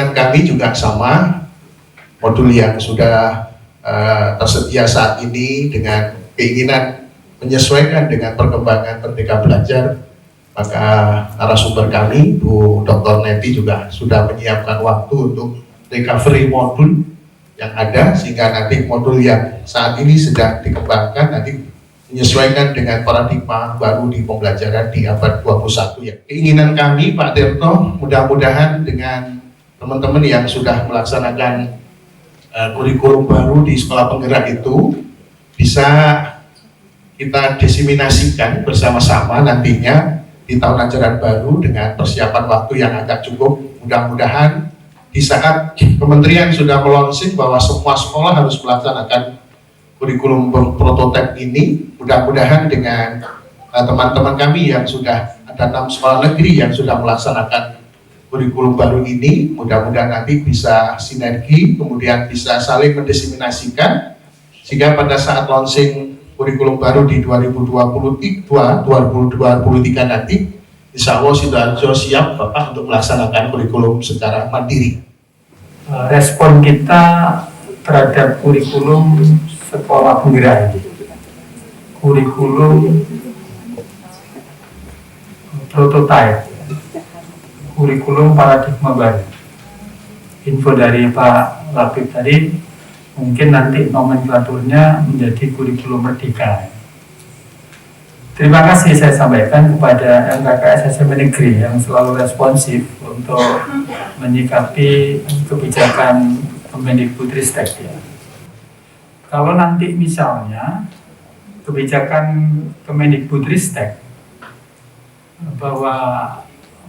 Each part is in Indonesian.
keinginan kami juga sama, modul yang sudah tersedia saat ini dengan keinginan menyesuaikan dengan perkembangan Merdeka Belajar, maka narasumber kami, Bu Dr. Neti juga sudah menyiapkan waktu untuk recovery modul yang ada, sehingga nanti modul yang saat ini sedang dikembangkan nanti menyesuaikan dengan paradigma baru di pembelajaran di abad 21 ya. Keinginan kami Pak Tirto, mudah-mudahan dengan teman-teman yang sudah melaksanakan kurikulum baru di sekolah penggerak itu bisa kita diseminasikan bersama-sama nantinya di tahun ajaran baru dengan persiapan waktu yang agak cukup. Mudah-mudahan di saat kementerian sudah melonsing bahwa semua sekolah harus melaksanakan kurikulum prototipe ini, mudah-mudahan dengan teman-teman kami yang sudah ada 6 sekolah negeri yang sudah melaksanakan kurikulum baru ini, mudah-mudahan nanti bisa sinergi, kemudian bisa saling mendiseminasikan, sehingga pada saat launching kurikulum baru di 2023 nanti, insya Allah Sidoarjo siap Bapak untuk melaksanakan kurikulum secara mandiri. Respon kita terhadap kurikulum sekolah penggerak, kurikulum prototipe, kurikulum paradigma baru. Info dari Pak Labib tadi, mungkin nanti nomenklaturnya menjadi kurikulum merdeka. Terima kasih saya sampaikan kepada LKKS SMP Negeri yang selalu responsif untuk menyikapi kebijakan Kemendikbudristek ya. Kalau nanti misalnya kebijakan Kemendikbudristek bahwa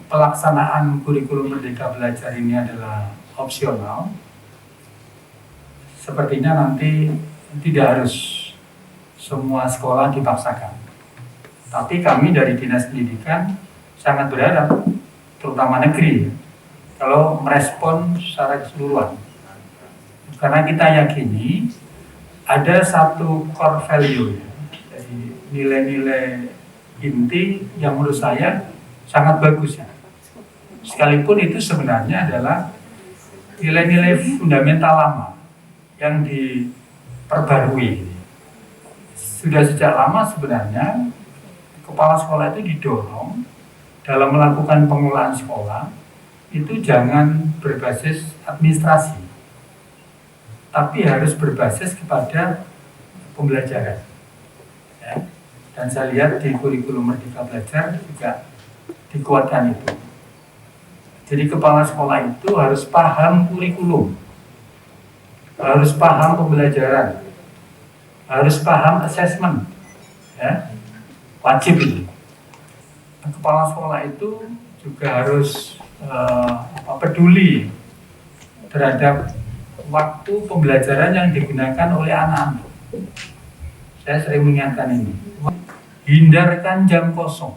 pelaksanaan kurikulum Merdeka Belajar ini adalah opsional, sepertinya nanti tidak harus semua sekolah dipaksakan. Tapi kami dari Dinas Pendidikan sangat berharap, terutama negeri, kalau merespon secara keseluruhan. Karena kita yakini ada satu core value, jadi nilai-nilai inti yang menurut saya sangat bagus ya. Sekalipun itu sebenarnya adalah nilai-nilai fundamental lama yang diperbarui. Sudah sejak lama sebenarnya kepala sekolah itu didorong dalam melakukan pengelolaan sekolah itu jangan berbasis administrasi, tapi harus berbasis kepada pembelajaran. Ya. Dan saya lihat di kurikulum Merdeka Belajar juga dikuatkan itu. Jadi kepala sekolah itu harus paham kurikulum, harus paham pembelajaran, harus paham asesmen, ya, wajib itu. Kepala sekolah itu juga harus peduli terhadap waktu pembelajaran yang digunakan oleh anak-anak. Saya sering mengingatkan ini. Hindarkan jam kosong.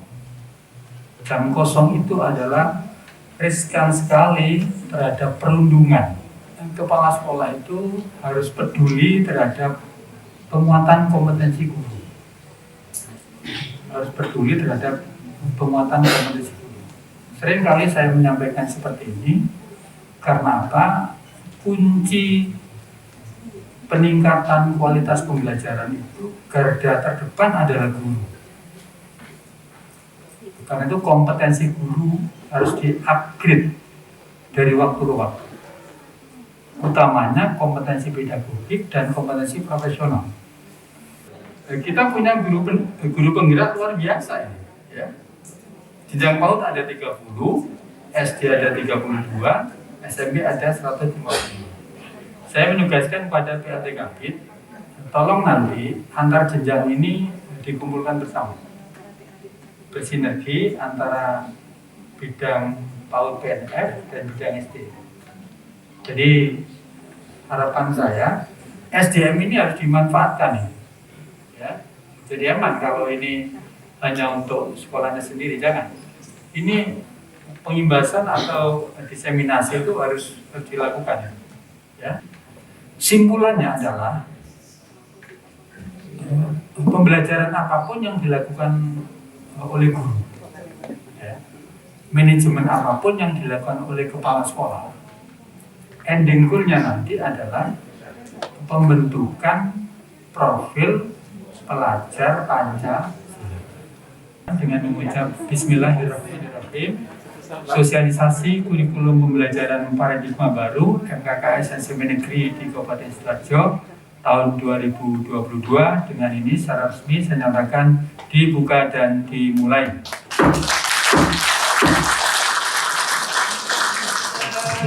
Jam kosong itu adalah riskan sekali terhadap perundungan. Kepala sekolah itu harus peduli terhadap penguatan kompetensi guru. Harus peduli terhadap penguatan kompetensi guru. Sering kali saya menyampaikan seperti ini karena apa? Kunci peningkatan kualitas pembelajaran itu garda terdepan adalah guru. Karena itu kompetensi guru harus di-upgrade dari waktu ke waktu. Utamanya kompetensi pedagogik dan kompetensi profesional. Kita punya guru penggerak luar biasa ini, ya. Jenjang PAUD ada 30, SD ada 32, SMP ada 150. Saya menugaskan kepada PLT Kabid, tolong nanti antar jenjang ini dikumpulkan bersama. Bersinergi antara bidang PAUD PNF dan bidang SD. Jadi harapan saya SDM ini harus dimanfaatkan ya. Jadi aman kalau ini hanya untuk sekolahnya sendiri, jangan. Ini pengimbasan atau diseminasi itu harus dilakukan ya. Simpulannya adalah pembelajaran apapun yang dilakukan oleh guru ya. Manajemen apapun yang dilakukan oleh kepala sekolah ending goal-nya nanti adalah pembentukan profil pelajar Pancasila dengan mengucap Bismillahirrahmanirrahim, sosialisasi kurikulum pembelajaran paradigma baru MKKS SMP Negeri di Kabupaten Sidoarjo tahun 2022. Dengan ini secara resmi saya nyatakan dibuka dan dimulai.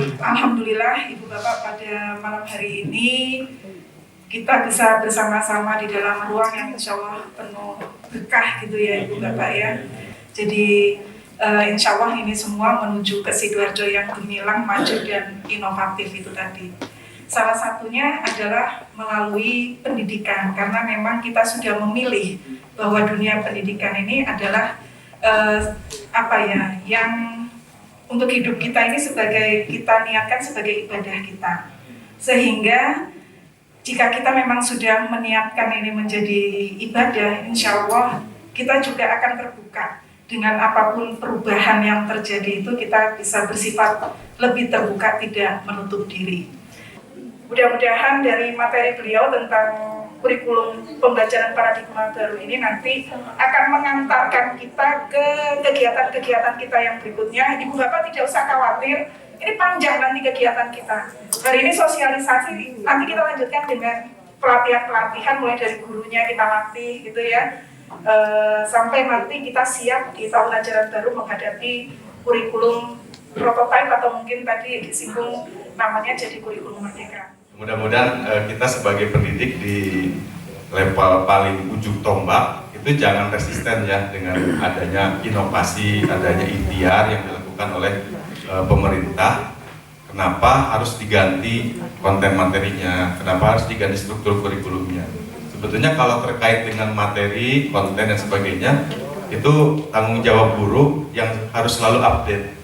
Alhamdulillah Ibu Bapak, pada malam hari ini kita bisa bersama-sama di dalam ruang yang insya Allah penuh berkah gitu ya Ibu Bapak ya. Jadi insya Allah ini semua menuju ke Sidoarjo yang gemilang, maju dan inovatif itu tadi. Salah satunya adalah melalui pendidikan, karena memang kita sudah memilih bahwa dunia pendidikan ini adalah yang untuk hidup kita ini kita niatkan sebagai ibadah kita. Sehingga jika kita memang sudah meniatkan ini menjadi ibadah, insya Allah kita juga akan terbuka dengan apapun perubahan yang terjadi itu, kita bisa bersifat lebih terbuka, tidak menutup diri. Mudah-mudahan dari materi beliau tentang kurikulum pembelajaran paradigma baru ini nanti akan mengantarkan kita ke kegiatan-kegiatan kita yang berikutnya. Ibu Bapak tidak usah khawatir, ini panjang nanti kegiatan kita. Hari ini sosialisasi, nanti kita lanjutkan dengan pelatihan-pelatihan, mulai dari gurunya kita latih gitu ya, sampai nanti kita siap di tahun ajaran baru menghadapi kurikulum prototipe atau mungkin tadi disinggung namanya jadi kurikulum merdeka. Mudah-mudahan kita sebagai pendidik di level paling ujung tombak itu jangan resisten ya dengan adanya inovasi, adanya ikhtiar yang dilakukan oleh pemerintah. Kenapa harus diganti konten materinya? Kenapa harus diganti struktur kurikulumnya? Sebetulnya kalau terkait dengan materi, konten dan sebagainya, itu tanggung jawab guru yang harus selalu update.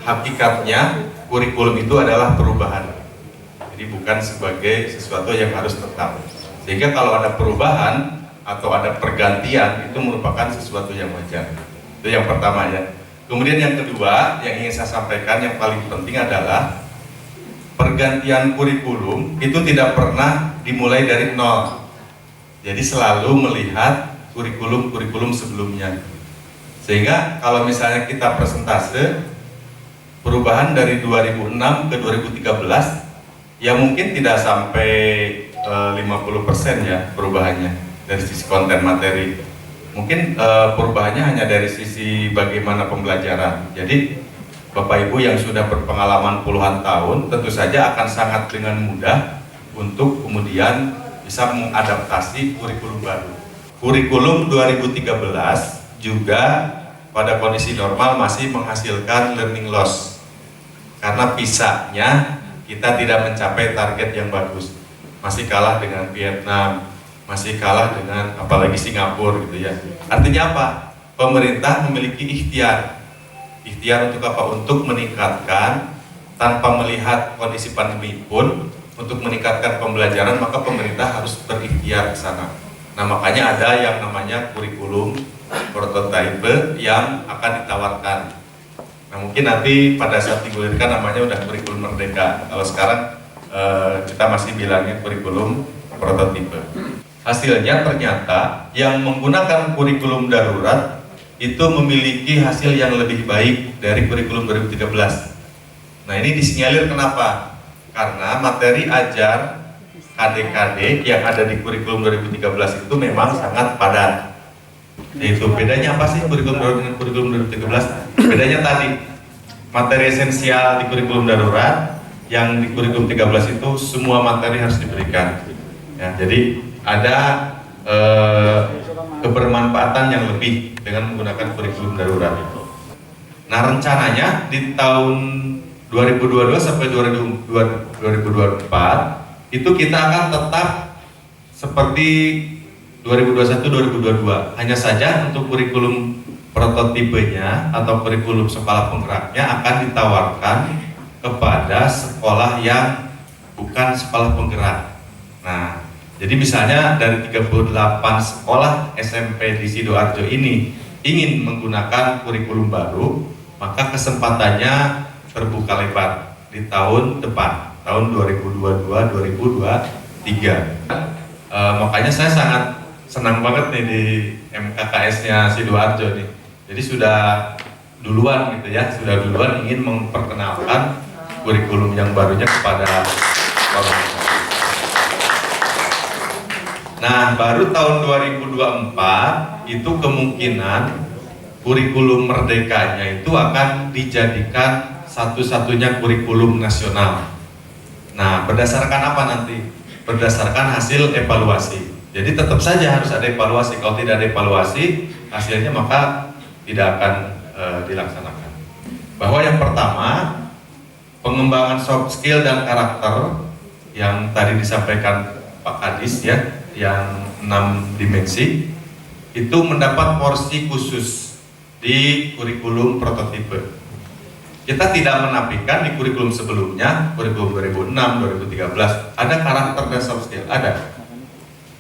Hakikatnya kurikulum itu adalah perubahan. Jadi bukan sebagai sesuatu yang harus tetap. Sehingga kalau ada perubahan atau ada pergantian, itu merupakan sesuatu yang wajar. Itu yang pertama ya. Kemudian yang kedua yang ingin saya sampaikan, yang paling penting adalah pergantian kurikulum itu tidak pernah dimulai dari nol. Jadi selalu melihat kurikulum-kurikulum sebelumnya. Sehingga kalau misalnya kita persentase perubahan dari 2006 ke 2013, ya mungkin tidak sampai 50% ya perubahannya dari sisi konten materi. Mungkin perubahannya hanya dari sisi bagaimana pembelajaran. Jadi Bapak Ibu yang sudah berpengalaman puluhan tahun tentu saja akan sangat dengan mudah untuk kemudian bisa mengadaptasi kurikulum baru. Kurikulum 2013 juga pada kondisi normal masih menghasilkan learning loss karena PISA-nya kita tidak mencapai target yang bagus, masih kalah dengan Vietnam, masih kalah dengan apalagi Singapura gitu ya. Artinya apa? Pemerintah memiliki ikhtiar untuk apa? Untuk meningkatkan tanpa melihat kondisi pandemi pun, untuk meningkatkan pembelajaran maka pemerintah harus berikhtiar ke sana. Nah makanya ada yang namanya kurikulum prototipe yang akan ditawarkan. Nah mungkin nanti pada saat digulirkan namanya udah kurikulum merdeka. Kalau sekarang kita masih bilangnya kurikulum prototipe. Hasilnya ternyata yang menggunakan kurikulum darurat itu memiliki hasil yang lebih baik dari kurikulum 2013. Nah ini disinyalir kenapa? Karena materi ajar KD-KD yang ada di kurikulum 2013 itu memang sangat padat. Itu bedanya apa sih kurikulum dengan kurikulum 2013? Bedanya tadi materi esensial di kurikulum darurat, yang di kurikulum 13 itu semua materi harus diberikan. Ya, jadi ada kebermanfaatan yang lebih dengan menggunakan kurikulum darurat itu. Nah rencananya di tahun 2022 sampai 2024 itu kita akan tetap seperti 2021-2022. Hanya saja untuk kurikulum prototipenya atau kurikulum sekolah penggeraknya akan ditawarkan kepada sekolah yang bukan sekolah penggerak. Nah, jadi misalnya dari 38 sekolah SMP di Sidoarjo ini ingin menggunakan kurikulum baru, maka kesempatannya terbuka lebar di tahun depan. tahun 2022-2023. Makanya saya sangat senang banget nih di MKKS-nya Sidoarjo nih. Jadi sudah duluan gitu ya, sudah duluan ingin memperkenalkan kurikulum yang barunya kepada orang. Nah, baru tahun 2024 itu kemungkinan kurikulum merdekanya itu akan dijadikan satu-satunya kurikulum nasional. Nah, berdasarkan apa nanti? Berdasarkan hasil evaluasi. Jadi tetap saja harus ada evaluasi. Kalau tidak ada evaluasi, hasilnya maka tidak akan dilaksanakan. Bahwa yang pertama, pengembangan soft skill dan karakter yang tadi disampaikan Pak Kadis ya, yang 6 dimensi itu mendapat porsi khusus di kurikulum prototipe. Kita tidak menafikan di kurikulum sebelumnya, kurikulum 2006, 2013 ada karakter dan soft skill, ada.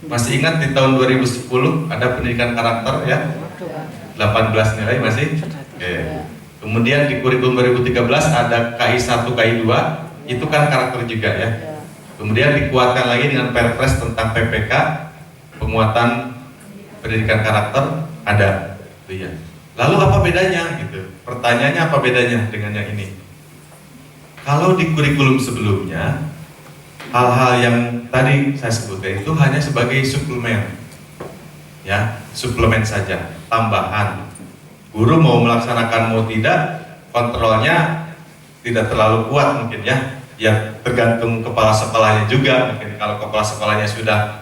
Masih ingat di tahun 2010 ada pendidikan karakter ya, 18 nilai masih. Oke. Kemudian di kurikulum 2013 ada KI1, KI2, itu kan karakter juga ya. Kemudian dikuatkan lagi dengan Perpres tentang PPK, penguatan pendidikan karakter ada, gitu ya. Lalu apa bedanya gitu? Pertanyaannya apa bedanya dengan yang ini? Kalau di kurikulum sebelumnya, hal-hal yang tadi saya sebutkan itu hanya sebagai suplemen, ya, suplemen saja, tambahan. Guru mau melaksanakan mau tidak, kontrolnya tidak terlalu kuat mungkin ya. Ya tergantung kepala sekolahnya juga, mungkin kalau kepala sekolahnya sudah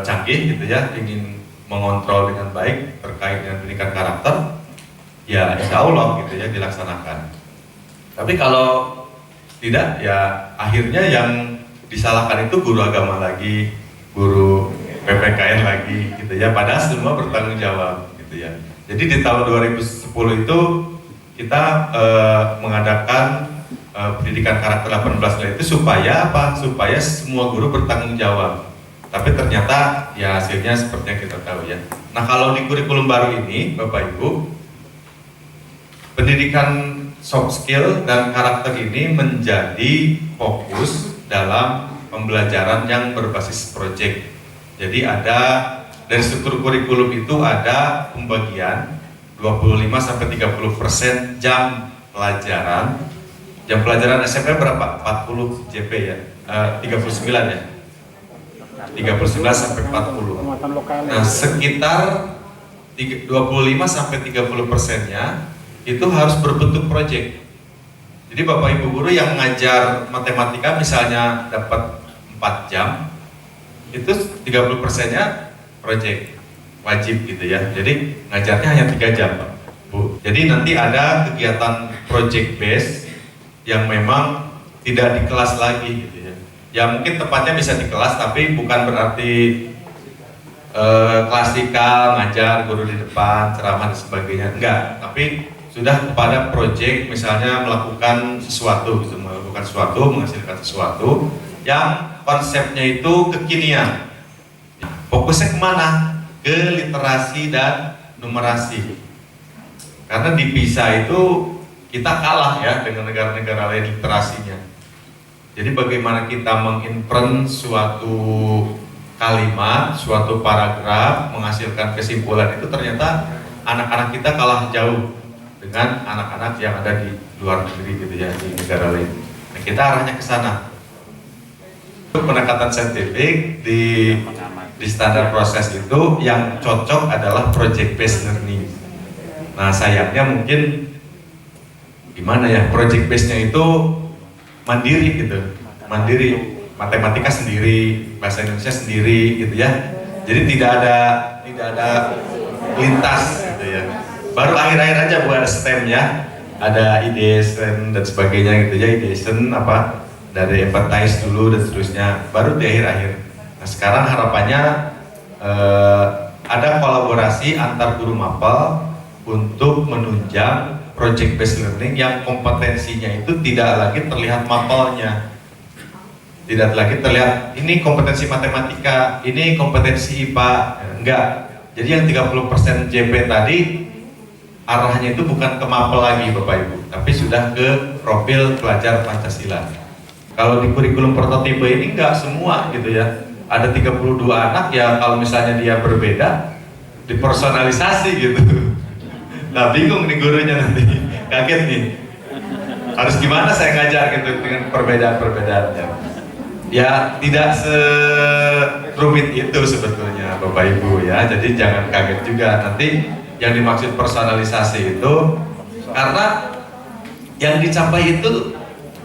canggih gitu ya, ingin mengontrol dengan baik terkait dengan pendidikan karakter, ya insya Allah gitu ya dilaksanakan. Tapi kalau tidak, ya akhirnya yang disalahkan itu guru agama lagi, guru PPKN lagi gitu ya, padahal semua bertanggung jawab gitu ya. Jadi di tahun 2010 itu kita mengadakan pendidikan karakter 18 nilai itu supaya apa? Supaya semua guru bertanggung jawab. Tapi ternyata ya hasilnya seperti yang kita tahu ya. Nah, kalau di kurikulum baru ini Bapak Ibu, pendidikan soft skill dan karakter ini menjadi fokus dalam pembelajaran yang berbasis proyek. Jadi ada dari struktur kurikulum itu ada pembagian 25-30% jam pelajaran. Jam pelajaran SMP berapa? 40 JP ya, 39 ya, 39 sampai 40. Nah, sekitar 25-30%-nya itu harus berbentuk proyek. Jadi Bapak Ibu guru yang ngajar matematika misalnya dapat 4 jam, itu 30%-nya proyek wajib gitu ya. Jadi ngajarnya hanya 3 jam Pak Bu. Jadi nanti ada kegiatan project base yang memang tidak di kelas lagi gitu ya. Ya mungkin tepatnya bisa di kelas, tapi bukan berarti klasikal ngajar guru di depan ceramah dan sebagainya, enggak. Tapi sudah kepada project, misalnya melakukan sesuatu gitu, melakukan sesuatu, menghasilkan sesuatu yang konsepnya itu kekinian. Fokusnya kemana? Ke literasi dan numerasi. Karena di PISA itu kita kalah ya dengan negara-negara lain literasinya. Jadi bagaimana kita menginprint suatu kalimat, suatu paragraf, menghasilkan kesimpulan, itu ternyata anak-anak kita kalah jauh dengan anak-anak yang ada di luar negeri gitu ya, di negara lain. Nah, kita arahnya ke sana. Pendekatan saintifik di standar proses itu yang cocok adalah project based learning. Nah, sayangnya mungkin gimana ya, project base-nya itu mandiri gitu, mandiri, matematika sendiri, bahasa Indonesia sendiri gitu ya. Jadi tidak ada lintas gitu ya. Baru akhir-akhir aja buat STEM ya, ada ideation dan sebagainya gitu ya, ideation apa dari empathize dulu dan seterusnya, baru di akhir-akhir. Nah, sekarang harapannya ada kolaborasi antar guru mapel untuk menunjang project based learning yang kompetensinya itu tidak lagi terlihat mapelnya, tidak lagi terlihat ini kompetensi matematika, ini kompetensi IPA, enggak. Jadi yang 30% JP tadi arahnya itu bukan ke mapel lagi Bapak Ibu, tapi sudah ke profil pelajar Pancasila. Kalau di kurikulum prototipe ini nggak semua gitu ya. Ada 32 anak ya, kalau misalnya dia berbeda, dipersonalisasi gitu. Nah bingung nih gurunya nanti, kaget nih. Harus gimana saya ngajar gitu dengan perbedaan-perbedaannya. Ya tidak serumit itu sebetulnya Bapak Ibu ya. Jadi jangan kaget juga nanti yang dimaksud personalisasi itu karena yang dicapai itu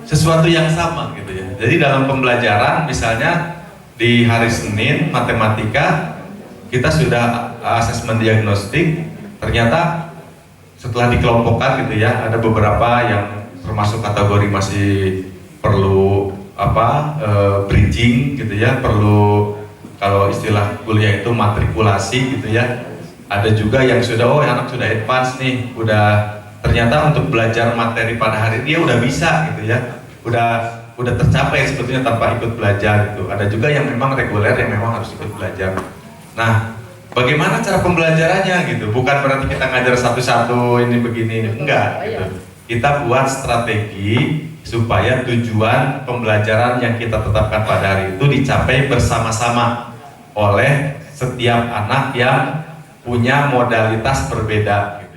sesuatu yang sama gitu ya. Jadi dalam pembelajaran misalnya di hari Senin matematika kita sudah asesmen diagnostik, ternyata setelah dikelompokkan gitu ya ada beberapa yang termasuk kategori masih perlu bridging gitu ya, perlu kalau istilah kuliah itu matrikulasi gitu ya. Ada juga yang sudah anak sudah advance nih, udah ternyata untuk belajar materi pada hari dia udah bisa gitu ya, udah tercapai sebetulnya tanpa ikut belajar gitu. Ada juga yang memang reguler yang memang harus ikut belajar. Nah, bagaimana cara pembelajarannya gitu? Bukan berarti kita ngajar satu-satu ini begini ini enggak gitu. Kita buat strategi supaya tujuan pembelajaran yang kita tetapkan pada hari itu dicapai bersama-sama oleh setiap anak yang punya modalitas berbeda.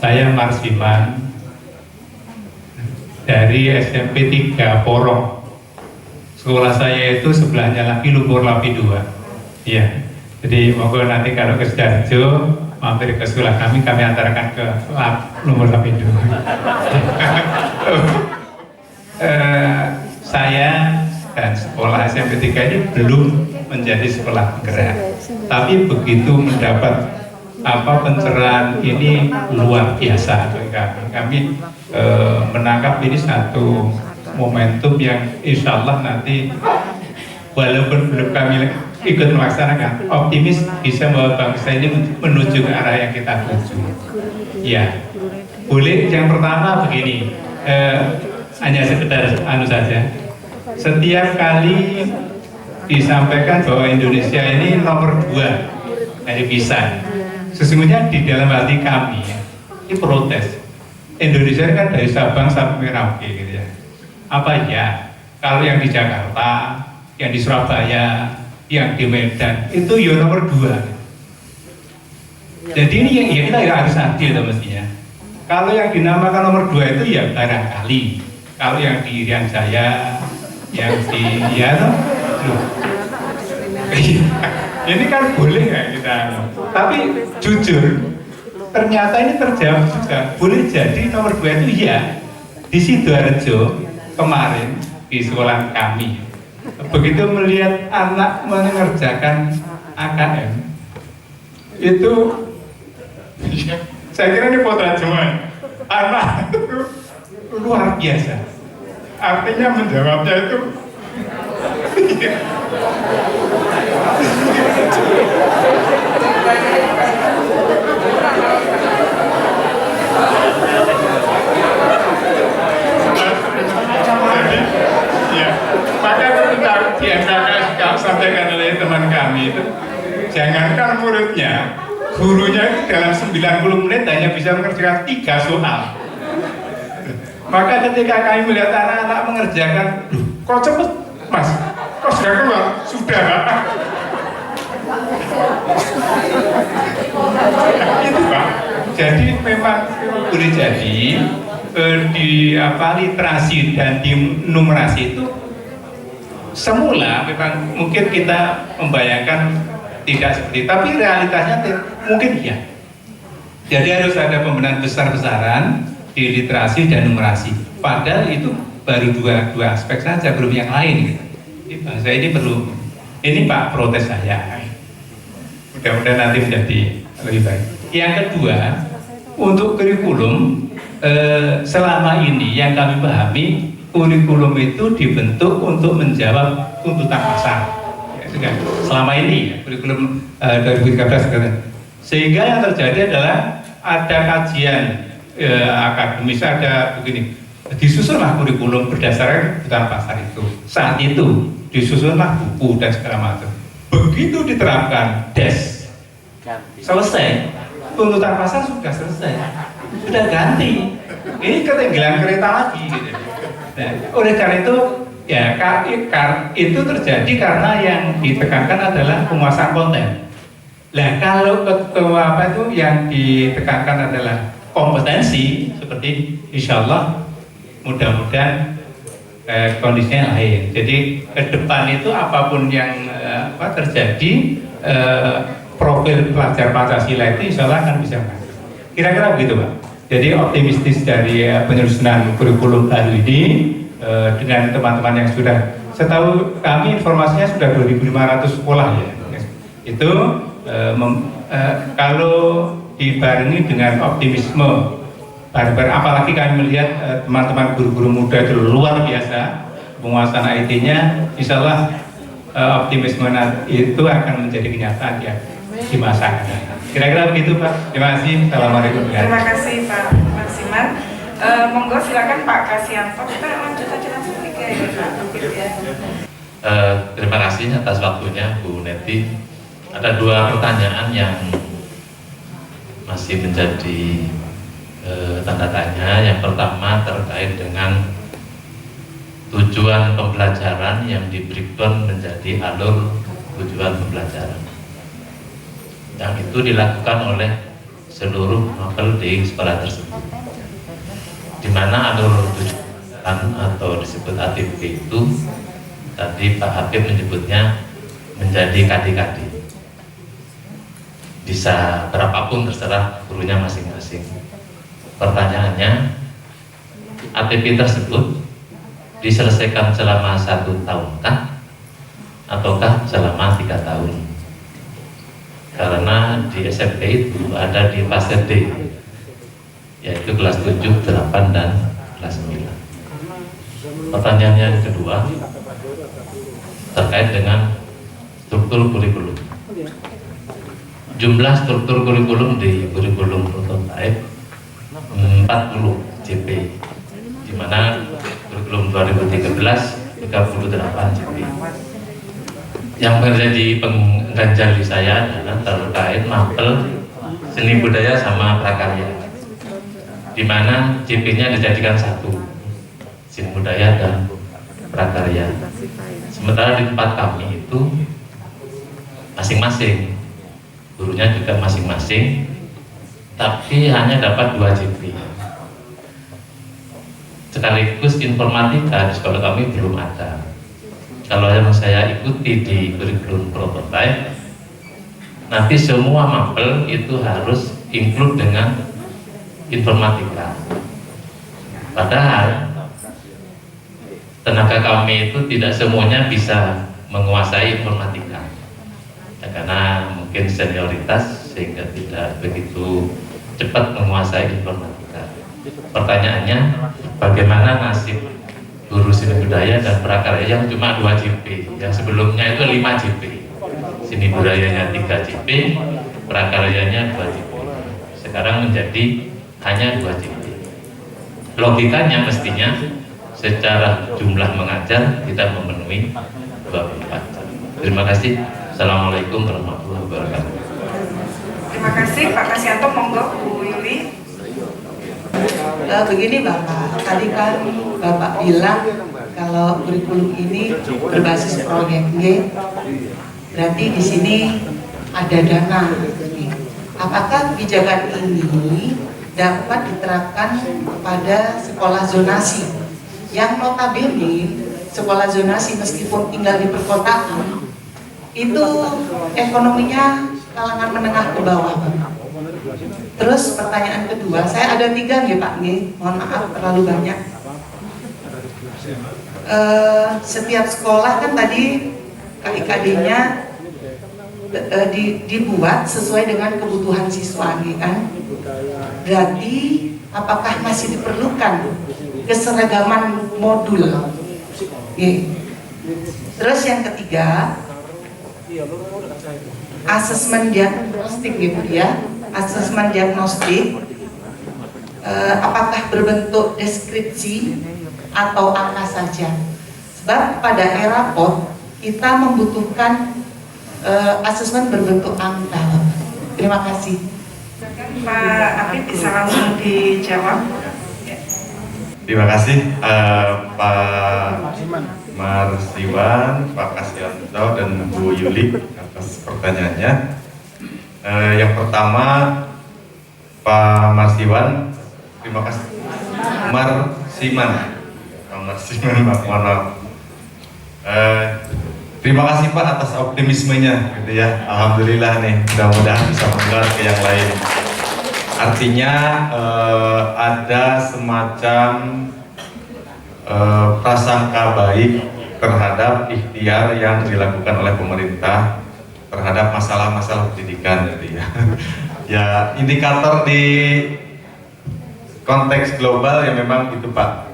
Saya Marsiman dari SMP 3 Porong. Sekolah saya itu sebelahnya lagi Lumpur Lapi 2. Iya. Jadi monggo nanti kalau ke Sidoarjo mampir ke sekolah kami antarkan ke Lumpur Lapi 2. Saya dan sekolah SMP 3 ini belum menjadi sekolah penggerak. Tapi begitu mendapat pencerahan ini luar biasa bagi kami. Kami menangkap ini satu momentum yang insya Allah nanti walaupun belum kami ikut melaksanakan, optimis bisa membawa bangsa ini menuju ke arah yang kita tuju. Ya, boleh yang pertama begini, hanya sekedar saja. Setiap kali disampaikan bahwa Indonesia ini nomor 2 dari PISA, sesungguhnya di dalam hati kami ini protes. Indonesia kan dari Sabang sampai Merauke gitu ya. Apa ya? Kalau yang di Jakarta, yang di Surabaya, yang di Medan itu ya nomor 2. Jadi ini ya kita harus adil mestinya. Kalau yang dinamakan nomor 2 itu ya barangkali. Kalau yang di Irian Jaya, yang di ini kan boleh nggak kita? Tapi jujur, ternyata ini terjawab juga. Boleh jadi nomor 2 itu ya di Sidoarjo kemarin di sekolah kami. Begitu melihat anak mengerjakan AKM itu, saya kira ini potret semua. Anak itu luar biasa. Artinya menjawabnya itu maka ketika di MKK sampaikan oleh teman kami itu, jangankan muridnya, gurunya itu dalam 90 menit hanya bisa mengerjakan 3 soal. Maka ketika kami melihat anak-anak mengerjakan, kok cepet mas, kok sudah keluar? Sudah itu Pak. Jadi memang boleh jadi di literasi dan di numerasi itu semula memang mungkin kita membayangkan tidak seperti, tapi realitasnya mungkin iya. Jadi harus ada pembenahan besar-besaran di literasi dan numerasi. Padahal itu baru dua aspek saja, belum yang lain. Gitu. Bangsa ini perlu. Ini Pak protes saya. Mudah-mudahan nanti menjadi lebih baik. Yang kedua, untuk kurikulum selama ini yang kami pahami, kurikulum itu dibentuk untuk menjawab tuntutan pasar. Ya, selama ini kurikulum 2013 sehingga yang terjadi adalah ada kajian akademis, ada begini, disusunlah kurikulum berdasarkan kebutuhan pasar itu. Saat itu disusunlah buku dan segala macam. Begitu diterapkan selesai, tuntutan pasar sudah selesai, sudah ganti. Ini ketinggalan kereta lagi. Gitu. Nah, oleh karena itu, ya itu terjadi karena yang ditekankan adalah penguasaan konten. Nah, kalau apa itu yang ditekankan adalah kompetensi, seperti insya Allah mudah-mudahan kondisinya lain. Jadi ke depan itu apapun yang terjadi, profil pelajar Pancasila itu insya Allah akan bisa masuk. Kira-kira begitu Pak. Jadi optimistis dari penyusunan kurikulum baru ini dengan teman-teman yang sudah, setahu kami informasinya sudah 2.500 sekolah ya. Itu kalau dibarengi dengan optimisme, apalagi kami melihat teman-teman guru-guru muda itu luar biasa penguasaan IT-nya, insya Allah optimisme itu akan menjadi kenyataan ya di masa akan datang. Kira-kira begitu Pak. Terima kasih. Assalamualaikum. Terima kasih Pak Maksiman. Monggo silakan Pak Kasianto. Kita lanjut aja langsung ke Pak. Terima kasih atas waktunya Bu Neti. Ada dua pertanyaan yang masih menjadi tanda tanya. Yang pertama terkait dengan tujuan pembelajaran yang diberikan menjadi alur tujuan pembelajaran. Yang itu dilakukan oleh seluruh mapel di sekolah tersebut. Di mana alur tujuan atau disebut ATP itu tadi Pak Habib menyebutnya menjadi kadi-kadi. Bisa berapapun terserah gurunya masing-masing. Pertanyaannya, ATP tersebut diselesaikan selama 1 tahunkah ataukah selama 3 tahun? Karena di SMP itu ada di fase D, yaitu kelas 7, 8, dan kelas 9. Pertanyaan yang kedua terkait dengan struktur kurikulum. Jumlah struktur kurikulum di kurikulum prototype 40 JP, di mana kurikulum 2013 38 JP. Yang menjadi pengganjal di saya adalah terkait mapel seni budaya sama prakarya, di mana JP-nya dijadikan satu, seni budaya dan prakarya. Sementara di tempat kami itu masing-masing, gurunya juga masing-masing, tapi hanya dapat 2 JP. Sekaligus informatika di sekolah kami belum ada. Kalau yang saya ikuti di kurikulum prototype, nanti semua mapel itu harus include dengan informatika. Padahal tenaga kami itu tidak semuanya bisa menguasai informatika, ya, karena mungkin senioritas sehingga tidak begitu cepat menguasai informatika. Pertanyaannya, bagaimana nasib guru seni budaya dan prakarya yang cuma 2 JP, yang sebelumnya itu 5 JP, seni budayanya 3 JP, prakaryanya 2 JP, sekarang menjadi hanya 2 JP. Logikanya mestinya secara jumlah mengajar kita memenuhi 24 jam. Terima kasih. Assalamualaikum warahmatullahi wabarakatuh. Terima kasih Pak Kasianto. Monggo Bu Yuli. Begini Bapak, tadi kan Bapak bilang kalau kurikulum ini berbasis proyek G, berarti di sini ada dana. Apakah kebijakan ini dapat diterapkan pada sekolah zonasi yang notabene sekolah zonasi meskipun tinggal di perkotaan itu ekonominya kalangan menengah ke bawah, Pak? Terus pertanyaan kedua, saya ada 3 nih Pak, nih, mohon maaf terlalu banyak. Setiap sekolah kan tadi KIKD-nya dibuat sesuai dengan kebutuhan siswa, kan? Berarti apakah masih diperlukan keseragaman modul? Terus yang ketiga, asesmen diagnostik gitu ya. Asesmen diagnostik apakah berbentuk deskripsi atau angka saja? Sebab pada era POT kita membutuhkan asesmen berbentuk angka. Terima kasih. Pak Afid bisa langsung dijawab. Ya. Terima kasih Pak Marsiwan, Pak Kasyanto, dan Bu Yuli atas pertanyaannya. Yang pertama, Pak Marsiwan, terima kasih. Marsiman, mohon maaf. Terima kasih Pak atas optimismenya, gitu ya. Alhamdulillah nih, mudah-mudahan bisa menular ke yang lain. Artinya ada semacam prasangka baik terhadap ikhtiar yang dilakukan oleh pemerintah terhadap masalah-masalah pendidikan, gitu ya. Ya, indikator di konteks global ya memang itu Pak,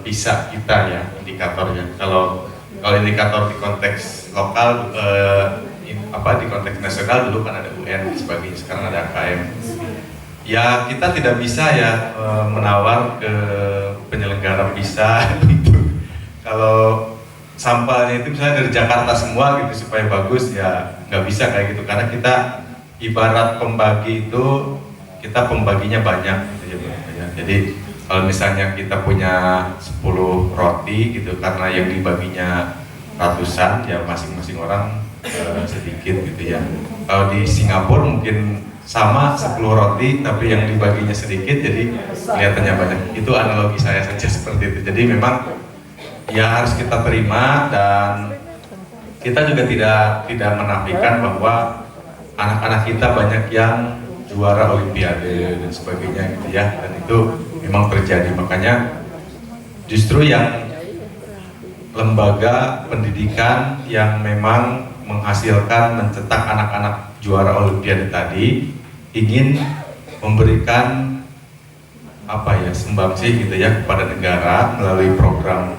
bisa kita ya indikatornya. Kalau indikator di konteks lokal, di konteks nasional dulu kan ada UN dan sebagainya, sekarang ada AKM. Ya kita tidak bisa ya menawar ke penyelenggara visa kalau sampelnya itu misalnya dari Jakarta semua gitu supaya bagus, ya nggak bisa kayak gitu, karena kita ibarat pembagi itu, kita pembaginya banyak gitu ya. Jadi kalau misalnya kita punya 10 roti gitu, karena yang dibaginya ratusan, ya masing-masing orang sedikit gitu ya. Kalau di Singapura mungkin sama 10 roti, tapi yang dibaginya sedikit, jadi kelihatannya banyak. Itu analogi saya saja seperti itu. Jadi memang ya harus kita terima, dan kita juga tidak menafikan bahwa anak-anak kita banyak yang juara olimpiade dan sebagainya gitu ya, dan itu memang terjadi. Makanya justru yang lembaga pendidikan yang memang menghasilkan, mencetak anak-anak juara olimpiade tadi ingin memberikan sumbangsih gitu ya kepada negara melalui program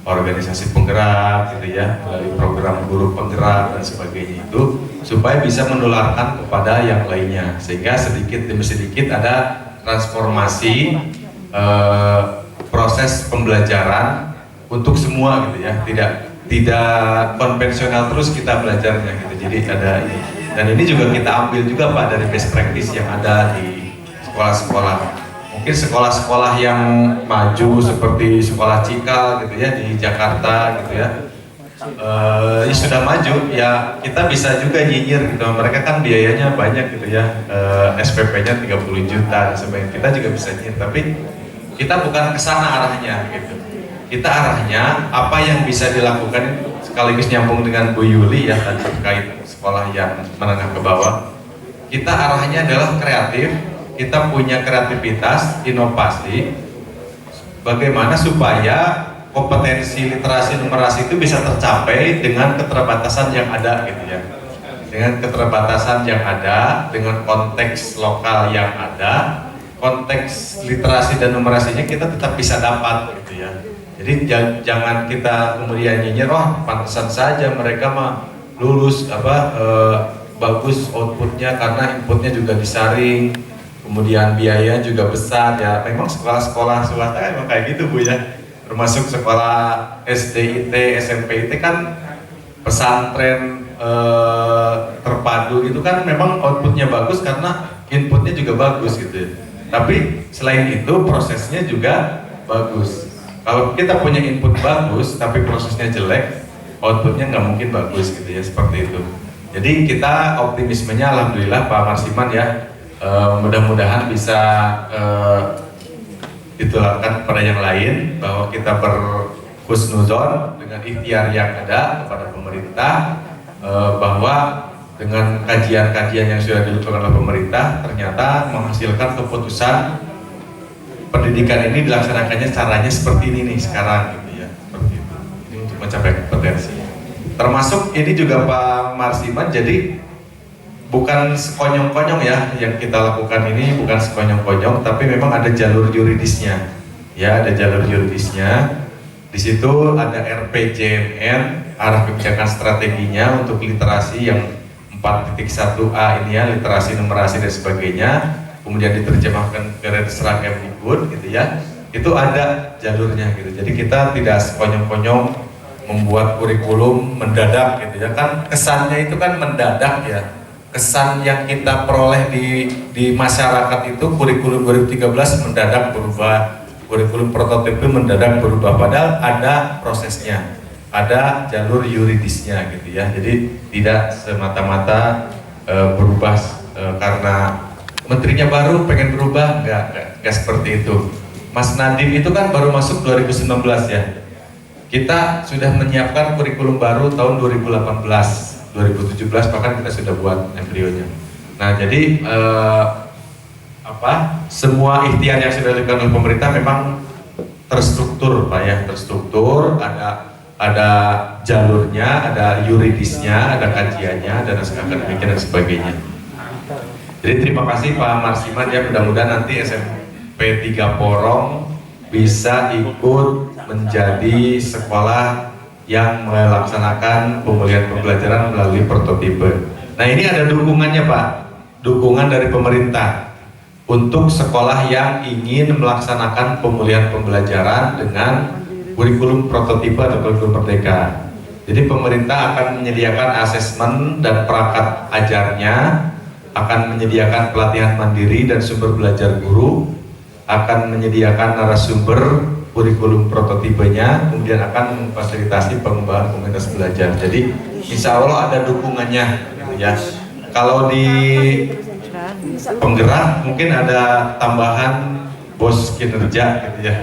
organisasi penggerak gitu ya, melalui program guru penggerak dan sebagainya, itu supaya bisa menularkan kepada yang lainnya, sehingga sedikit demi sedikit ada transformasi proses pembelajaran untuk semua gitu ya, tidak konvensional terus kita belajarnya gitu. Jadi ada ini, dan ini juga kita ambil juga Pak dari best practice yang ada di sekolah-sekolah. Mungkin sekolah-sekolah yang maju seperti sekolah Cikal gitu ya di Jakarta gitu ya, sudah maju ya, kita bisa juga nyinyir gitu. Mereka kan biayanya banyak gitu ya, SPP-nya 30 juta dan sebagainya. Kita juga bisa nyinyir, tapi kita bukan ke sana arahnya gitu. Kita arahnya apa yang bisa dilakukan, sekaligus nyambung dengan Bu Yuli ya tadi terkait sekolah yang menengah ke bawah. Kita arahnya adalah kreatif, kita punya kreativitas, inovasi, bagaimana supaya kompetensi literasi numerasi itu bisa tercapai dengan keterbatasan yang ada gitu ya. Dengan keterbatasan yang ada, dengan konteks lokal yang ada, konteks literasi dan numerasinya kita tetap bisa dapat gitu ya. Jadi jangan kita kemudian nyinyir, wah pantesan saja mereka mah lulus bagus outputnya karena inputnya juga disaring, kemudian biaya juga besar ya. Memang sekolah-sekolah swasta kan kayak gitu Bu ya, termasuk sekolah SD, IT, SMP, IT kan pesantren terpadu itu kan memang outputnya bagus karena inputnya juga bagus gitu ya. Tapi selain itu prosesnya juga bagus. Kalau kita punya input bagus tapi prosesnya jelek, outputnya nggak mungkin bagus gitu ya, seperti itu. Jadi kita optimismenya alhamdulillah Pak Marsiman ya, mudah-mudahan bisa ditularkan kepada yang lain, bahwa kita berhusnuzon dengan ikhtiar yang ada kepada pemerintah, bahwa dengan kajian-kajian yang sudah dilakukan oleh pemerintah ternyata menghasilkan keputusan pendidikan ini dilaksanakannya caranya seperti ini nih sekarang gitu ya, seperti itu. Ini untuk mencapai kompetensi. Termasuk ini juga Pak Marsiman, jadi bukan sekonyong-konyong ya yang kita lakukan ini, bukan sekonyong-konyong, tapi memang ada jalur yuridisnya. Ya, ada jalur yuridisnya. Di situ ada RPJMN, arah kebijakan strateginya untuk literasi yang 4.1A ini ya, literasi, numerasi dan sebagainya. Kemudian diterjemahkan ke Serang Kemdikbud gitu ya, itu ada jalurnya gitu. Jadi kita tidak sekonyong-konyong membuat kurikulum mendadak gitu ya, kan kesannya itu kan mendadak ya, kesan yang kita peroleh di masyarakat itu kurikulum 2013 mendadak berubah, kurikulum prototipe mendadak berubah, padahal ada prosesnya, ada jalur yuridisnya gitu ya. Jadi tidak semata-mata berubah karena menterinya baru pengen berubah, enggak seperti itu. Mas Nadiem itu kan baru masuk 2019 ya. Kita sudah menyiapkan kurikulum baru tahun 2018, 2017 bahkan kita sudah buat embrionya. Nah jadi semua ikhtiar yang sudah dilakukan oleh pemerintah memang terstruktur Pak ya, terstruktur, ada jalurnya, ada yuridisnya, ada kajiannya, ada naskah akademiknya dan sebagainya. Jadi terima kasih Pak Marsiman ya, mudah-mudahan nanti SMP 3 Porong bisa ikut menjadi sekolah yang melaksanakan pemulihan pembelajaran melalui prototipe. Nah ini ada dukungannya Pak, dukungan dari pemerintah untuk sekolah yang ingin melaksanakan pemulihan pembelajaran dengan kurikulum prototipe atau kurikulum merdeka. Jadi pemerintah akan menyediakan asesmen dan perangkat ajarnya, akan menyediakan pelatihan mandiri dan sumber belajar guru, akan menyediakan narasumber kurikulum prototipenya, kemudian akan memfasilitasi pengembangan komunitas belajar. Jadi insya Allah ada dukungannya gitu ya. Kalau di penggerak mungkin ada tambahan bos kinerja gitu ya.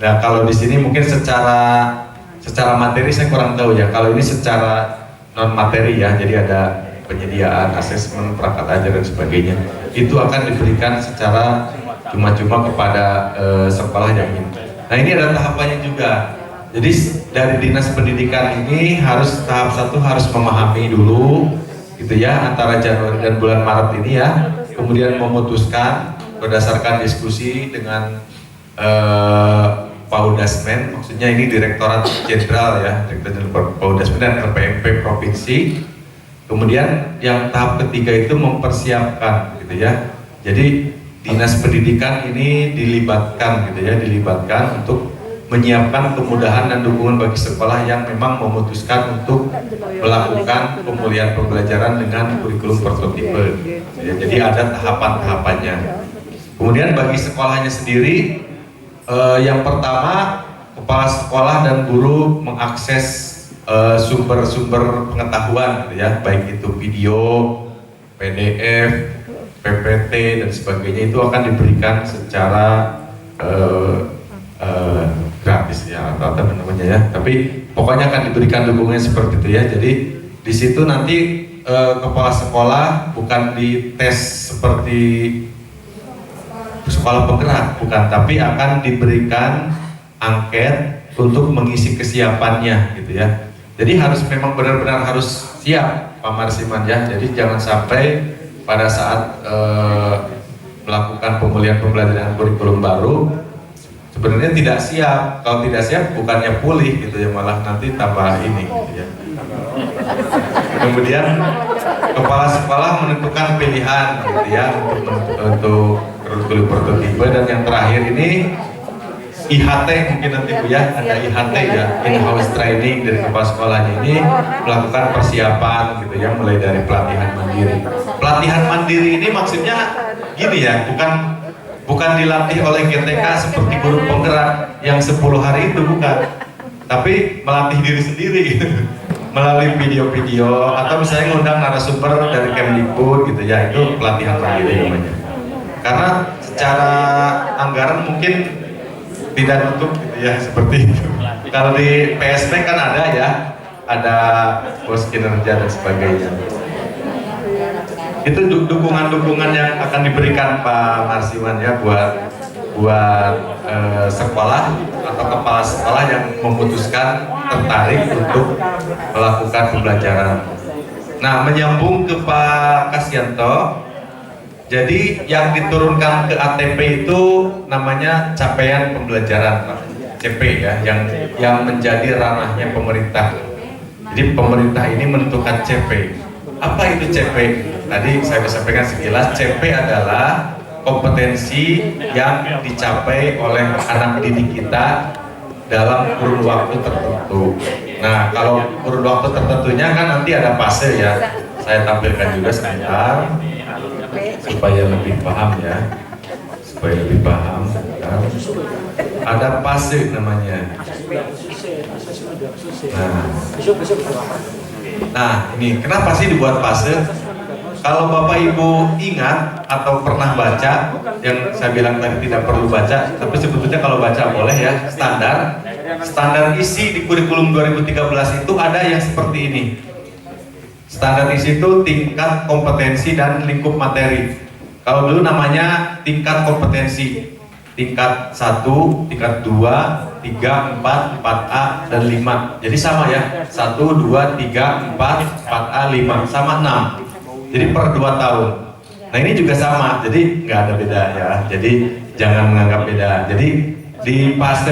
Nah kalau di sini mungkin secara materi saya kurang tahu ya. Kalau ini secara non materi ya, jadi ada penyediaan asesmen, perangkat ajar dan sebagainya. Itu akan diberikan secara cuma-cuma kepada sekolah yang ingin. Nah ini ada tahapannya juga. Jadi dari dinas pendidikan ini harus tahap 1 harus memahami dulu gitu ya, antara Januari dan bulan Maret ini ya, kemudian memutuskan berdasarkan diskusi dengan Paudasmen, maksudnya ini Direktorat Jenderal ya, Direktorat Paudasmen dan RPMP Provinsi. Kemudian yang tahap ketiga itu mempersiapkan gitu ya. Jadi dinas pendidikan ini dilibatkan gitu ya, dilibatkan untuk menyiapkan kemudahan dan dukungan bagi sekolah yang memang memutuskan untuk melakukan pemulihan pembelajaran dengan kurikulum prototipe. Ya, jadi ada tahapan-tahapannya. Kemudian bagi sekolahnya sendiri, yang pertama kepala sekolah dan guru mengakses sumber-sumber pengetahuan gitu ya, baik itu video, PDF, PPT dan sebagainya, itu akan diberikan secara gratis ya, atau apa namanya ya, tapi pokoknya akan diberikan dukungannya seperti itu ya. Jadi di situ nanti kepala sekolah bukan dites seperti sekolah penggerak, bukan, tapi akan diberikan angket untuk mengisi kesiapannya gitu ya. Jadi harus memang benar-benar harus siap Pak Marsiman ya. Jadi jangan sampai pada saat melakukan pemulihan pembelajaran kurikulum baru sebenarnya tidak siap. Kalau tidak siap bukannya pulih gitu ya, malah nanti tambah ini gitu ya. Kemudian kepala sekolah menentukan pilihan gitu ya untuk kurikulum prototipe. Dan yang terakhir ini IHT mungkin nanti Bu ya, ada IHT ya, in-house training dari kepala sekolahnya ini melakukan persiapan gitu ya, mulai dari pelatihan mandiri. Pelatihan mandiri ini maksudnya gini ya, bukan dilatih oleh GTK seperti guru penggerak yang 10 hari itu, bukan, tapi melatih diri sendiri melalui video-video atau misalnya ngundang narasumber dari Kemdikbud gitu ya, itu pelatihan mandiri namanya. Karena secara anggaran mungkin tidak nutup gitu ya, seperti itu. Kalau di PSP kan ada ya, ada bos kinerja dan sebagainya. Itu dukungan-dukungan yang akan diberikan Pak Marsiman ya buat sekolah atau kepala sekolah yang memutuskan tertarik untuk melakukan pembelajaran. Nah, menyambung ke Pak Kasyanto, jadi yang diturunkan ke ATP itu namanya capaian pembelajaran Pak, CP ya, yang menjadi ranahnya pemerintah. Jadi pemerintah ini menentukan CP. Apa itu CP? Tadi saya sampaikan sekilas, CP adalah kompetensi yang dicapai oleh anak didik kita dalam kurun waktu tertentu. Nah, kalau kurun waktu tertentunya kan nanti ada fase ya. saya tampilkan juga sebentar supaya lebih paham ya, supaya lebih paham. Ada fase namanya. Nah ini kenapa sih dibuat fase? Kalau Bapak Ibu ingat atau pernah baca, yang saya bilang tadi tidak perlu baca, tapi sebetulnya kalau baca boleh ya, standar isi di kurikulum 2013 itu ada yang seperti ini. Standar isi itu tingkat kompetensi dan lingkup materi. Kalau dulu namanya tingkat kompetensi, tingkat 1, tingkat 2, 3, 4, 4A, dan 5. Jadi sama ya, 1, 2, 3, 4, 4A, 5, sama 6. Jadi per 2 tahun. Nah ini juga sama, jadi nggak ada beda ya. Jadi jangan menganggap beda. Jadi di fase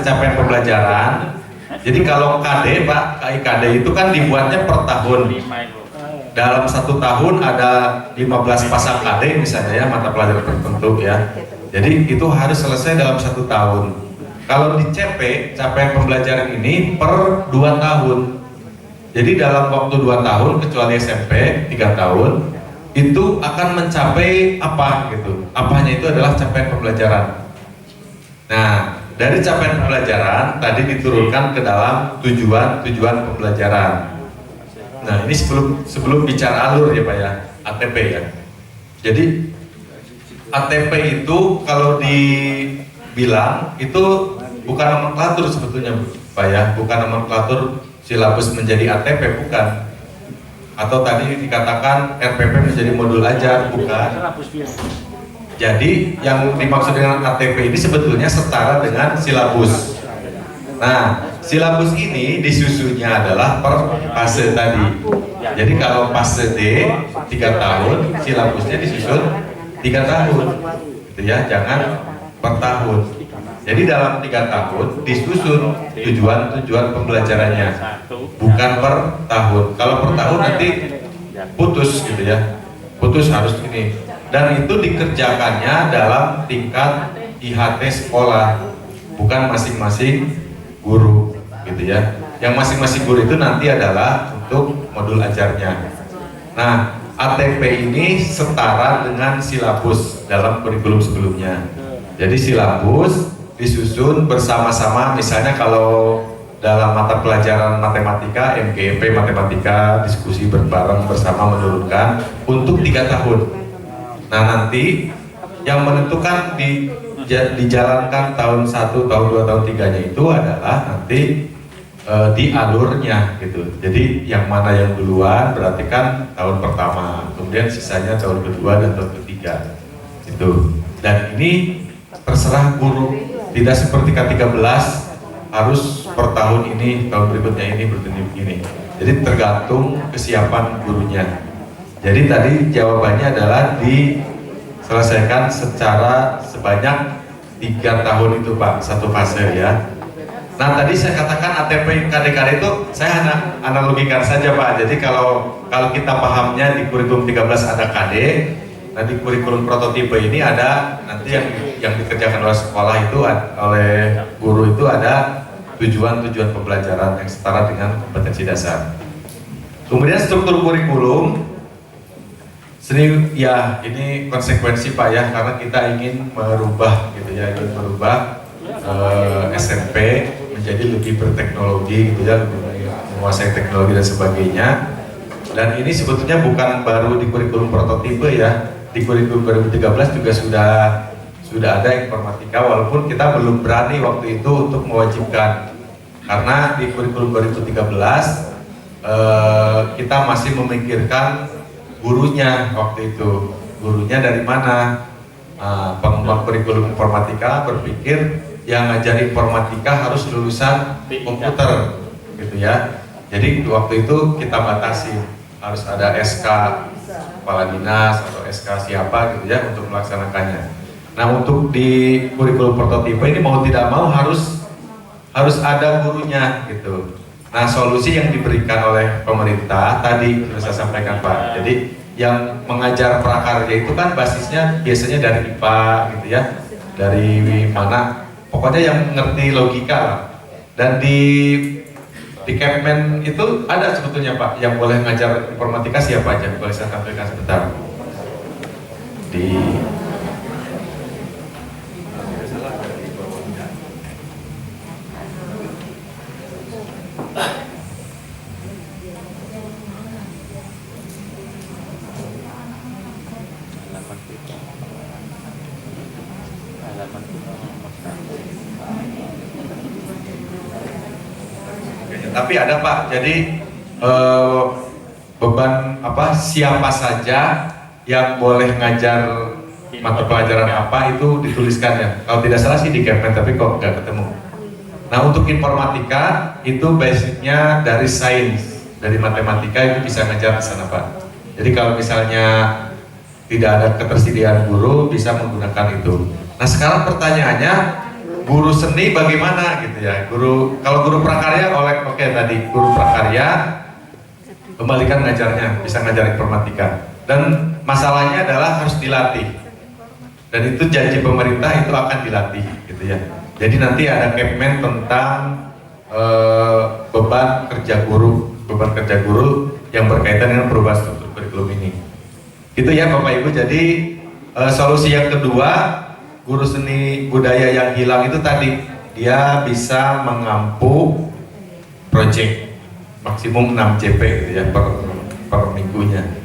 capaian pembelajaran, jadi kalau KD Pak, KIKD itu kan dibuatnya per tahun. Dalam 1 tahun ada 15 pasang KD misalnya ya, mata pelajaran tertentu ya. Jadi itu harus selesai dalam 1 tahun. Kalau di CP, capaian pembelajaran ini per 2 tahun. Jadi dalam waktu 2 tahun, kecuali SMP 3 tahun, itu akan mencapai apa gitu. Apanya itu adalah capaian pembelajaran. Nah, dari capaian pembelajaran tadi diturunkan ke dalam tujuan pembelajaran. Nah, ini sebelum bicara alur ya Pak ya, ATP ya. Jadi ATP itu kalau dibilang itu bukan nomenklatur sebetulnya Pak ya, bukan nomenklatur silabus menjadi ATP, bukan. Atau tadi dikatakan RPP menjadi modul ajar, bukan. Jadi yang dimaksud dengan ATP ini sebetulnya setara dengan silabus. Nah, silabus ini disusunnya adalah per fase tadi. Jadi kalau fase D 3 tahun, silabusnya disusun 3 tahun. Gitu ya, jangan per tahun. Jadi dalam 3 tahun disusun tujuan pembelajarannya, bukan per tahun. Kalau per tahun nanti putus gitu ya, putus harus ini. Dan itu dikerjakannya dalam tingkat IHT sekolah, bukan masing-masing guru gitu ya. Yang masing-masing guru itu nanti adalah untuk modul ajarnya. Nah, ATP ini setara dengan silabus dalam kurikulum sebelumnya. Jadi silabus disusun bersama-sama, misalnya kalau dalam mata pelajaran matematika, MGP matematika, diskusi bareng bersama menurunkan untuk 3 tahun. Nah nanti yang menentukan dijalankan tahun 1, tahun 2, tahun 3-nya itu adalah nanti di alurnya gitu. Jadi yang mana yang duluan berarti kan tahun pertama, kemudian sisanya tahun kedua dan tahun ketiga gitu. Dan ini terserah guru, tidak seperti K13 harus per tahun ini, tahun berikutnya ini begini. Jadi tergantung kesiapan gurunya. Jadi tadi jawabannya adalah diselesaikan secara sebanyak 3 tahun itu Pak, satu fase ya. Nah tadi saya katakan ATP KD-KD itu saya analogikan saja Pak. Jadi kalau kita pahamnya di kurikulum 13 ada KD, nah di kurikulum prototipe ini ada nanti yang dikerjakan oleh sekolah itu oleh guru itu ada tujuan pembelajaran yang setara dengan kompetensi dasar. Kemudian struktur kurikulum seni ya ini konsekuensi Pak ya, karena kita ingin merubah gitu ya, ingin merubah SMP menjadi lebih berteknologi gitu ya, lebih menguasai teknologi dan sebagainya. Dan ini sebetulnya bukan baru di kurikulum prototipe ya. Di kurikulum 2013 juga sudah ada informatika, walaupun kita belum berani waktu itu untuk mewajibkan, karena di kurikulum 2013 kita masih memikirkan gurunya waktu itu. Gurunya dari mana? Pengembang kurikulum informatika berpikir yang ngajar informatika harus lulusan komputer gitu ya. Jadi waktu itu kita batasi harus ada SK kepala dinas atau SK siapa gitu ya untuk melaksanakannya. Nah untuk di kurikulum prototipe ini mau tidak mau harus ada gurunya gitu. Nah solusi yang diberikan oleh pemerintah tadi sudah saya sampaikan Pak. Jadi yang mengajar prakarya itu kan basisnya biasanya dari IPA gitu ya, dari mana, pokoknya yang ngerti logika lah. Dan di Di Kepmen itu ada sebetulnya Pak yang boleh ngajar informatika siapa aja? Boleh saya tampilkan sebentar. Di tapi ada Pak, jadi beban apa siapa saja yang boleh ngajar mata pelajaran apa itu dituliskan ya. Kalau tidak salah sih di Kepmen, tapi kok nggak ketemu. Nah untuk informatika itu basicnya dari sains, dari matematika itu bisa ngajar di sana Pak. Jadi kalau misalnya tidak ada ketersediaan guru bisa menggunakan itu. Nah sekarang pertanyaannya, guru seni bagaimana gitu ya? Kalau guru prakarya oke tadi guru prakarya kembalikan ngajarnya, bisa ngajar informatika. Dan masalahnya adalah harus dilatih. Dan itu janji pemerintah itu akan dilatih gitu ya. Jadi nanti ada Kepmen tentang beban kerja guru yang berkaitan dengan perubahan struktur kurikulum ini. Gitu ya Bapak Ibu. Jadi solusi yang kedua, guru seni budaya yang hilang itu tadi dia bisa mengampu proyek maksimum 6 JP gitu ya per minggunya.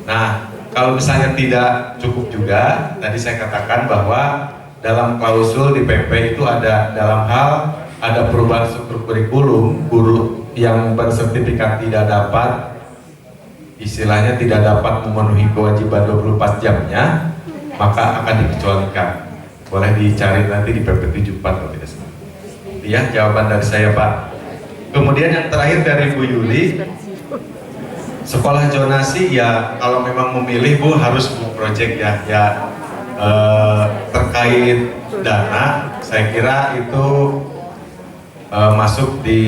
Nah kalau misalnya tidak cukup juga, tadi saya katakan bahwa dalam klausul di PP itu ada dalam hal ada perubahan struktur kurikulum, guru yang bersertifikat tidak dapat, istilahnya tidak dapat memenuhi kewajiban 24 jamnya, maka akan dikecualikan. Boleh dicari nanti di PP 74 kalau tidak salah. Ya, jawaban dari saya Pak. Kemudian yang terakhir dari Bu Yuli, sekolah zonasi ya kalau memang memilih Bu harus Bu project ya terkait dana, saya kira itu masuk di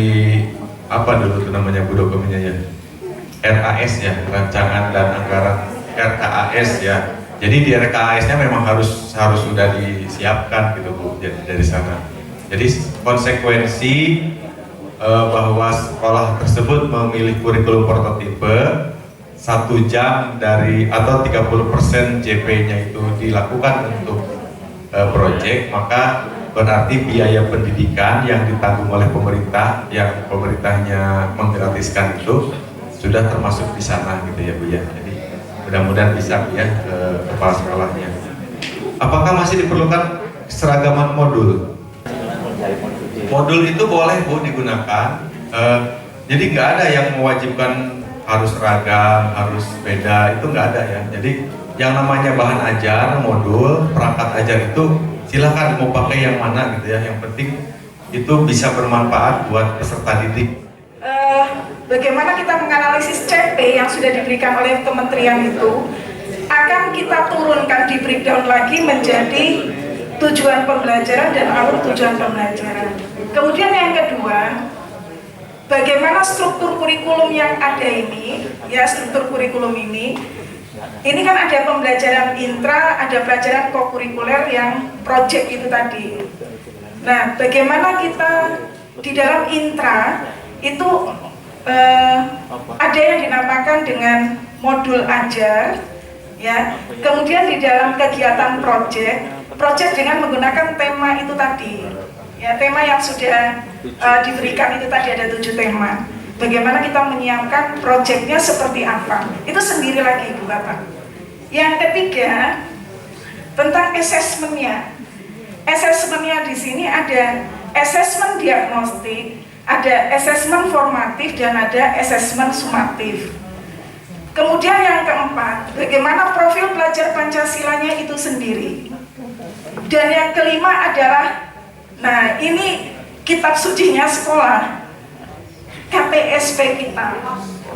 apa dulu itu namanya Bu dokumennya ya, RAS ya, rancangan dan anggaran RKAS ya. Jadi di RKAS-nya memang harus sudah disiapkan gitu Bu dari sana. Jadi konsekuensi bahwa sekolah tersebut memilih kurikulum prototipe 1 jam dari atau 30% JP-nya itu dilakukan untuk proyek, maka berarti biaya pendidikan yang ditanggung oleh pemerintah, yang pemerintahnya menggratiskan itu sudah termasuk di sana gitu ya Bu ya. Jadi mudah-mudahan bisa ya ke kepala sekolahnya. Apakah masih diperlukan seragaman modul? Modul itu boleh Bu digunakan. Jadi nggak ada yang mewajibkan harus seragam, harus beda, itu nggak ada ya. Jadi yang namanya bahan ajar, modul, perangkat ajar itu silakan mau pakai yang mana gitu ya. Yang penting itu bisa bermanfaat buat peserta didik. Bagaimana kita menganalisis CP yang sudah diberikan oleh kementerian itu akan kita turunkan, di breakdown lagi menjadi tujuan pembelajaran dan alur tujuan pembelajaran. Kemudian yang kedua, bagaimana struktur kurikulum yang ada ini, ya struktur kurikulum ini kan ada pembelajaran intra, ada pelajaran kokurikuler yang project itu tadi. Nah, bagaimana kita di dalam intra itu ada yang dinamakan dengan modul ajar, ya. Kemudian di dalam kegiatan project dengan menggunakan tema itu tadi, ya tema yang sudah diberikan itu tadi ada 7 tema. Bagaimana kita menyiapkan projectnya seperti apa? Itu sendiri lagi Bu Bapak. Yang ketiga tentang assessmentnya. Assessmentnya di sini ada assessment diagnostik, ada assessment formatif, dan ada assessment sumatif. Kemudian yang keempat, bagaimana profil pelajar Pancasilanya itu sendiri. Dan yang kelima adalah, nah ini kitab sucinya sekolah, KTSP kita.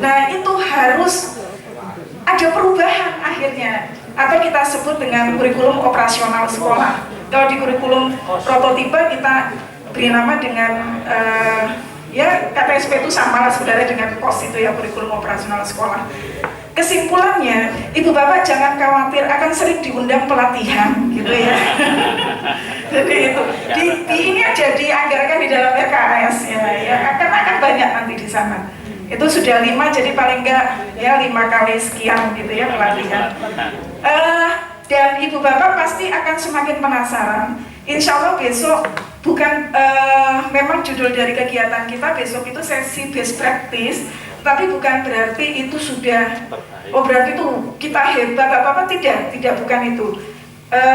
Nah itu harus ada perubahan akhirnya, atau kita sebut dengan kurikulum operasional sekolah. Kalau di kurikulum prototipe kita beri nama dengan ya KTSP itu sama lah sebenarnya dengan KOS itu ya, kurikulum operasional sekolah. Kesimpulannya, Ibu Bapak jangan khawatir, akan sering diundang pelatihan gitu ya. Jadi itu ini aja dianggarkan di dalam RKAS ya, karena akan banyak banyak nanti di sana. Itu sudah 5, jadi paling enggak ya 5 kali sekian gitu ya pelatihan. Dan ibu bapak pasti akan semakin penasaran. Insya Allah besok bukan memang judul dari kegiatan kita besok itu sesi best practice, tapi bukan berarti itu sudah berarti itu kita hebat apa tidak bukan itu.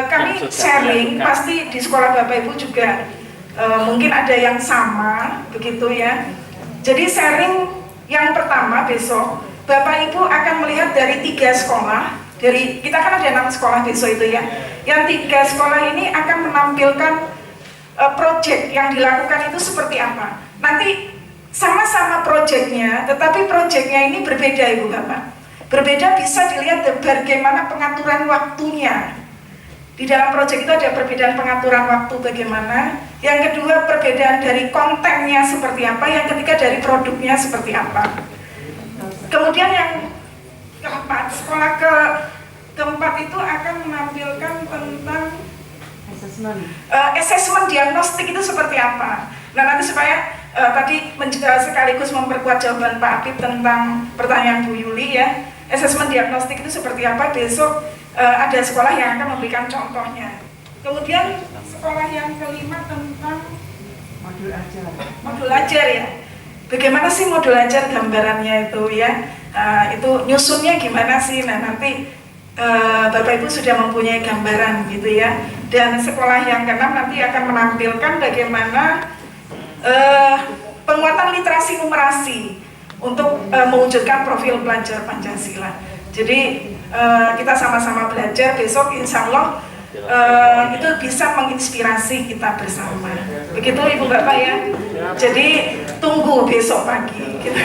Kami sharing pasti di sekolah bapak ibu juga mungkin ada yang sama begitu ya. Jadi sharing yang pertama besok bapak ibu akan melihat dari 3 sekolah, dari kita kan ada 6 sekolah besok itu ya. Yang 3 sekolah ini akan menampilkan project yang dilakukan itu seperti apa. Nanti sama-sama projectnya, tetapi projectnya ini berbeda ibu bapak. Berbeda bisa dilihat bagaimana pengaturan waktunya. Di dalam proyek itu ada perbedaan pengaturan waktu bagaimana. Yang kedua perbedaan dari kontennya seperti apa. Yang ketiga dari produknya seperti apa. Kemudian yang keempat, sekolah keempat itu akan menampilkan tentang assessment diagnostik itu seperti apa. Nah nanti supaya tadi sekaligus memperkuat jawaban Pak Apip tentang pertanyaan Bu Yuli ya. Assessment diagnostik itu seperti apa, besok ada sekolah yang akan memberikan contohnya. Kemudian sekolah yang kelima tentang modul ajar ya. Bagaimana sih modul ajar gambarannya itu ya, itu nyusunnya gimana sih. Nah nanti Bapak Ibu sudah mempunyai gambaran gitu ya. Dan sekolah yang keenam nanti akan menampilkan bagaimana penguatan literasi numerasi untuk mewujudkan profil pelajar Pancasila. Jadi kita sama-sama belajar besok insya Allah itu bisa menginspirasi kita bersama. Begitu Ibu Bapak ya. Jadi tunggu besok pagi. Gitu.